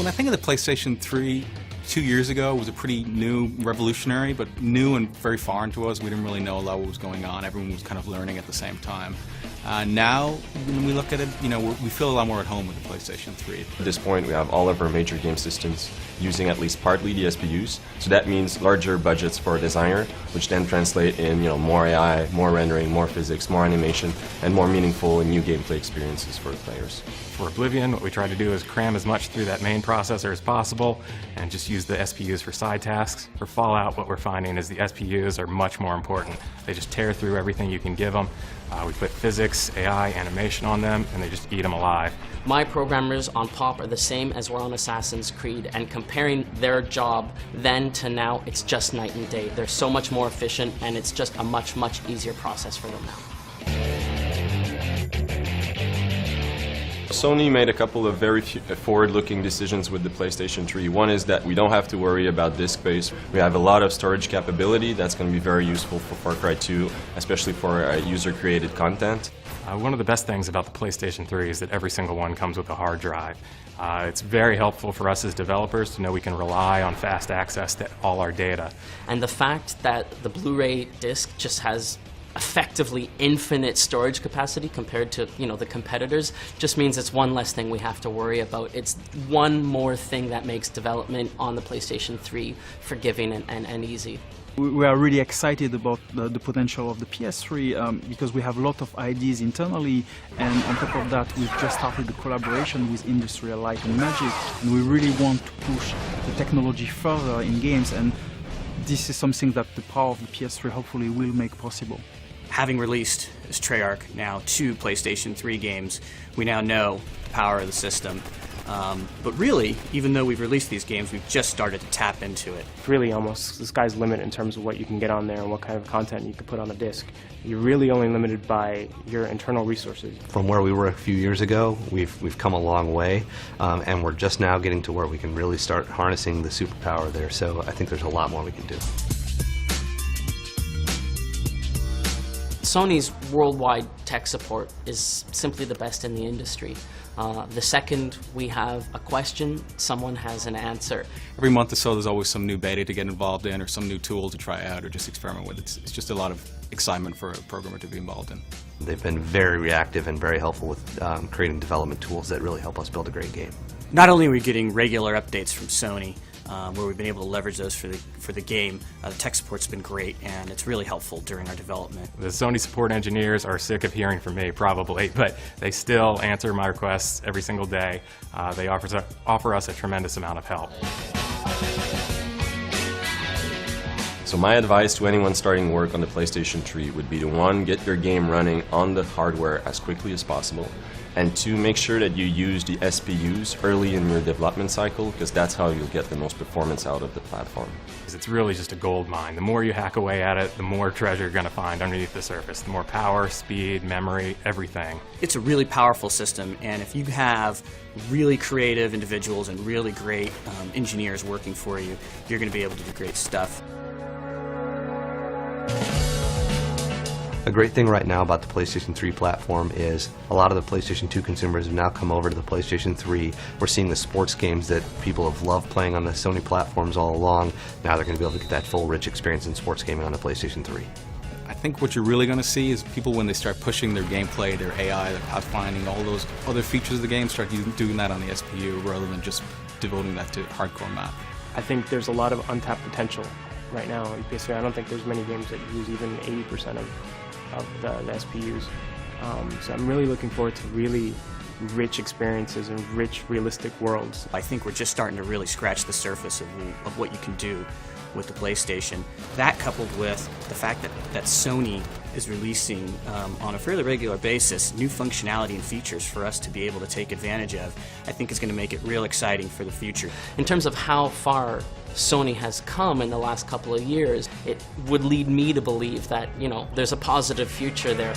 When I think of the PlayStation 3, 2 years ago, it was a pretty new, revolutionary, but new and very foreign to us. We didn't really know a lot what was going on. Everyone was kind of learning at the same time. Now, when we look at it, we feel a lot more at home with the PlayStation 3. At this point, we have all of our major game systems using at least partly the SPUs. So that means larger budgets for a designer, which then translate in more AI, more rendering, more physics, more animation, and more meaningful and new gameplay experiences for the players. For Oblivion, what we try to do is cram as much through that main processor as possible and just use the SPUs for side tasks. For Fallout, what we're finding is the SPUs are much more important. They just tear through everything you can give them. We put physics, AI, animation on them, and they just eat them alive. My programmers on POP are the same as were on Assassin's Creed, and comparing their job then to now, it's just night and day. They're so much more efficient, and it's just a much, much easier process for them now. Sony made a couple of very forward-looking decisions with the PlayStation 3. One is that we don't have to worry about disk space. We have a lot of storage capability that's going to be very useful for Far Cry 2, especially for user-created content. One of the best things about the PlayStation 3 is that every single one comes with a hard drive. It's very helpful for us as developers to know we can rely on fast access to all our data. And the fact that the Blu-ray disc just has effectively infinite storage capacity compared to the competitors just means it's one less thing we have to worry about. It's one more thing that makes development on the PlayStation 3 forgiving and easy. We are really excited about the potential of the PS3 because we have a lot of ideas internally, and on top of that we've just started the collaboration with Industrial Light and Magic, and we really want to push the technology further in games, and this is something that the power of the PS3 hopefully will make possible. Having released as Treyarch now 2 PlayStation 3 games, we now know the power of the system. But really, even though we've released these games, we've just started to tap into it. It's really almost the sky's the limit in terms of what you can get on there and what kind of content you can put on a disc. You're really only limited by your internal resources. From where we were a few years ago, we've come a long way, and we're just now getting to where we can really start harnessing the superpower there. So I think there's a lot more we can do. Sony's worldwide tech support is simply the best in the industry. The second we have a question, someone has an answer. Every month or so there's always some new beta to get involved in, or some new tool to try out, or just experiment with. It's just a lot of excitement for a programmer to be involved in. They've been very reactive and very helpful with creating development tools that really help us build a great game. Not only are we getting regular updates from Sony, where we've been able to leverage those for the game, the tech support's been great, and it's really helpful during our development. The Sony support engineers are sick of hearing from me, probably, but they still answer my requests every single day. They offer us a tremendous amount of help. So my advice to anyone starting work on the PlayStation 3 would be to 1, get your game running on the hardware as quickly as possible, and 2, make sure that you use the SPUs early in your development cycle, because that's how you'll get the most performance out of the platform. It's really just a gold mine. The more you hack away at it, the more treasure you're going to find underneath the surface. The more power, speed, memory, everything. It's a really powerful system, and if you have really creative individuals and really great engineers working for you, you're going to be able to do great stuff. A great thing right now about the PlayStation 3 platform is a lot of the PlayStation 2 consumers have now come over to the PlayStation 3. We're seeing the sports games that people have loved playing on the Sony platforms all along. Now they're going to be able to get that full, rich experience in sports gaming on the PlayStation 3. I think what you're really going to see is people, when they start pushing their gameplay, their AI, their pathfinding, all those other features of the game, start doing that on the SPU rather than just devoting that to hardcore math. I think there's a lot of untapped potential right now on PS3. I don't think there's many games that use even 80% of the SPUs. So I'm really looking forward to really rich experiences and rich, realistic worlds. I think we're just starting to really scratch the surface of what you can do with the PlayStation. That, coupled with the fact that Sony is releasing on a fairly regular basis new functionality and features for us to be able to take advantage of, I think is going to make it real exciting for the future. In terms of how far Sony has come in the last couple of years, it would lead me to believe that, there's a positive future there.